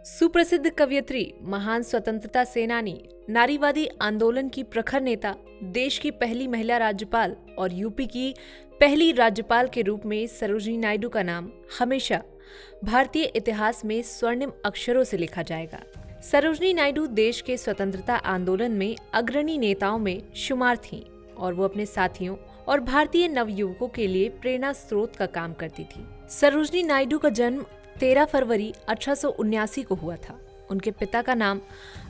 सुप्रसिद्ध कवयित्री, महान स्वतंत्रता सेनानी, नारीवादी आंदोलन की प्रखर नेता, देश की पहली महिला राज्यपाल और यूपी की पहली राज्यपाल के रूप में सरोजिनी नायडू का नाम हमेशा भारतीय इतिहास में स्वर्णिम अक्षरों से लिखा जाएगा। सरोजिनी नायडू देश के स्वतंत्रता आंदोलन में अग्रणी नेताओं में शुमार थीं और वो अपने साथियों और भारतीय नवयुवकों के लिए प्रेरणा स्रोत का काम करती थी। सरोजिनी नायडू का जन्म 13 फरवरी 1879 को हुआ था। उनके पिता का नाम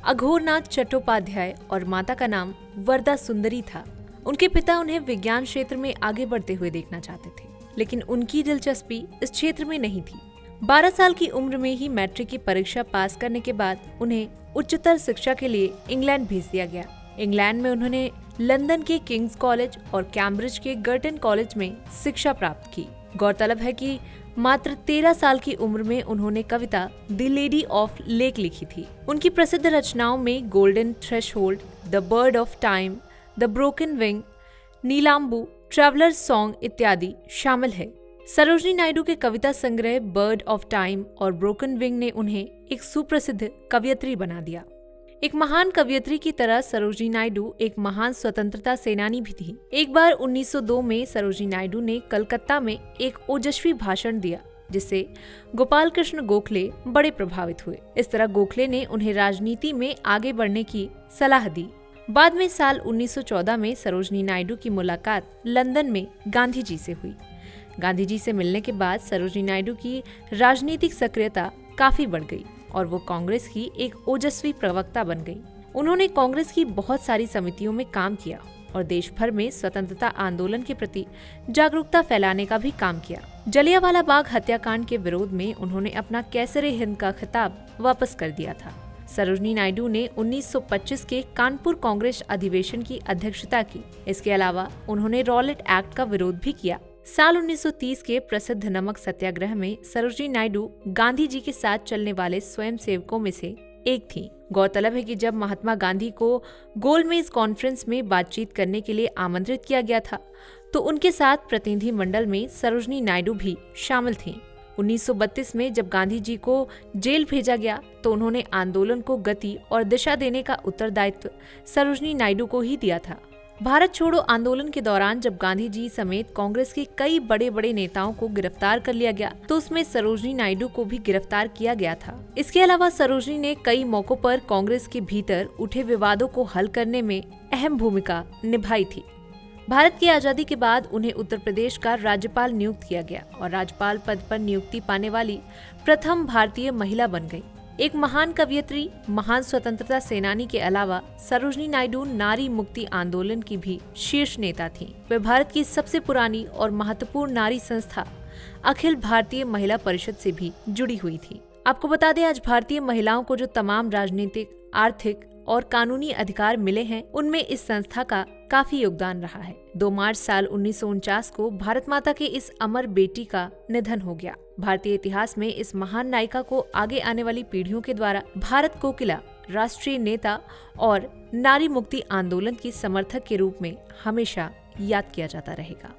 अघोरनाथ चट्टोपाध्याय और माता का नाम वरदा सुंदरी था। उनके पिता उन्हें विज्ञान क्षेत्र में आगे बढ़ते हुए देखना चाहते थे, लेकिन उनकी दिलचस्पी इस क्षेत्र में नहीं थी। 12 साल की उम्र में ही मैट्रिक की परीक्षा पास करने के बाद उन्हें उच्चतर शिक्षा के लिए इंग्लैंड भेज दिया गया। इंग्लैंड में उन्होंने लंदन के किंग्स कॉलेज और कैम्ब्रिज के गर्टन कॉलेज में शिक्षा प्राप्त की। गौरतलब है कि मात्र 13 साल की उम्र में उन्होंने कविता द लेडी ऑफ लेक लिखी थी। उनकी प्रसिद्ध रचनाओं में golden threshold, the bird of time, the broken wing, नीलांबू, ट्रैवलर्स सॉन्ग इत्यादि शामिल है। सरोजिनी नायडू के कविता संग्रह बर्ड ऑफ टाइम और ब्रोकन विंग ने उन्हें एक सुप्रसिद्ध कवयित्री बना दिया। एक महान कवयित्री की तरह सरोजिनी नायडू एक महान स्वतंत्रता सेनानी भी थी। एक बार 1902 में सरोजिनी नायडू ने कलकत्ता में एक ओजस्वी भाषण दिया, जिससे गोपाल कृष्ण गोखले बड़े प्रभावित हुए। इस तरह गोखले ने उन्हें राजनीति में आगे बढ़ने की सलाह दी। बाद में साल 1914 में सरोजिनी नायडू की मुलाकात लंदन में गांधी जी से हुई। गांधी जी से मिलने के बाद सरोजिनी नायडू की राजनीतिक सक्रियता काफी बढ़ गई और वो कांग्रेस की एक ओजस्वी प्रवक्ता बन गई। उन्होंने कांग्रेस की बहुत सारी समितियों में काम किया और देश भर में स्वतंत्रता आंदोलन के प्रति जागरूकता फैलाने का भी काम किया। जलियांवाला बाग हत्याकांड के विरोध में उन्होंने अपना कैसरे हिंद का खिताब वापस कर दिया था। सरोजिनी नायडू ने 1925 के कानपुर कांग्रेस अधिवेशन की अध्यक्षता की। इसके अलावा उन्होंने रॉलेट एक्ट का विरोध भी किया। साल 1930 के प्रसिद्ध नमक सत्याग्रह में सरोजिनी नायडू गांधी जी के साथ चलने वाले स्वयंसेवकों में से एक थी। गौरतलब है कि जब महात्मा गांधी को गोलमेज कॉन्फ्रेंस में बातचीत करने के लिए आमंत्रित किया गया था, तो उनके साथ प्रतिनिधि मंडल में सरोजिनी नायडू भी शामिल थीं। 1932 में जब गांधी जी को जेल भेजा गया, तो उन्होंने आंदोलन को गति और दिशा देने का उत्तरदायित्व सरोजिनी नायडू को ही दिया था। भारत छोड़ो आंदोलन के दौरान जब गांधी जी समेत कांग्रेस के कई बड़े बड़े नेताओं को गिरफ्तार कर लिया गया, तो उसमें सरोजिनी नायडू को भी गिरफ्तार किया गया था। इसके अलावा सरोजिनी ने कई मौकों पर कांग्रेस के भीतर उठे विवादों को हल करने में अहम भूमिका निभाई थी। भारत की आजादी के बाद उन्हें उत्तर प्रदेश का राज्यपाल नियुक्त किया गया और राज्यपाल पद पर नियुक्ति पाने वाली प्रथम भारतीय महिला बन गई। एक महान कवयित्री, महान स्वतंत्रता सेनानी के अलावा सरोजिनी नायडू नारी मुक्ति आंदोलन की भी शीर्ष नेता थीं। वे भारत की सबसे पुरानी और महत्वपूर्ण नारी संस्था अखिल भारतीय महिला परिषद से भी जुड़ी हुई थी। आपको बता दें, आज भारतीय महिलाओं को जो तमाम राजनीतिक, आर्थिक और कानूनी अधिकार मिले हैं, उनमें इस संस्था का काफी योगदान रहा है। 2 मार्च साल 1949 को भारत माता के इस अमर बेटी का निधन हो गया। भारतीय इतिहास में इस महान नायिका को आगे आने वाली पीढ़ियों के द्वारा भारत कोकिला, राष्ट्रीय नेता और नारी मुक्ति आंदोलन की समर्थक के रूप में हमेशा याद किया जाता रहेगा।